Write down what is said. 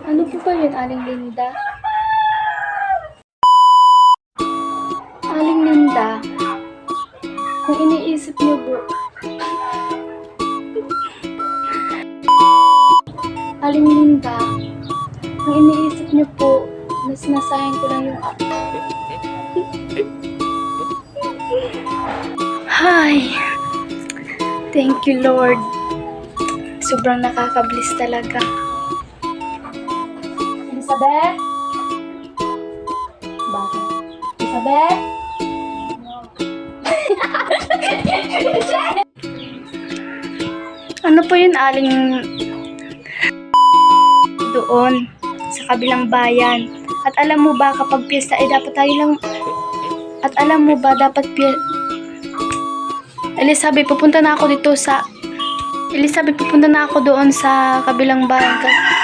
Ano po ba yun, Aling Linda? Aling Linda, kung iniisip niyo po, Aling Linda, kung iniisip niyo po, na sinasayang ko lang yung Hi! Thank you, Lord. Sobrang nakaka-bliss talaga. Elizabeth? Bakit? Elizabeth? Ano po yun, Aling doon sa kabilang bayan? At alam mo ba kapag piyesta ay dapat tayo lang at alam mo ba dapat Elizabeth, pupunta na ako doon sa kabilang bayan.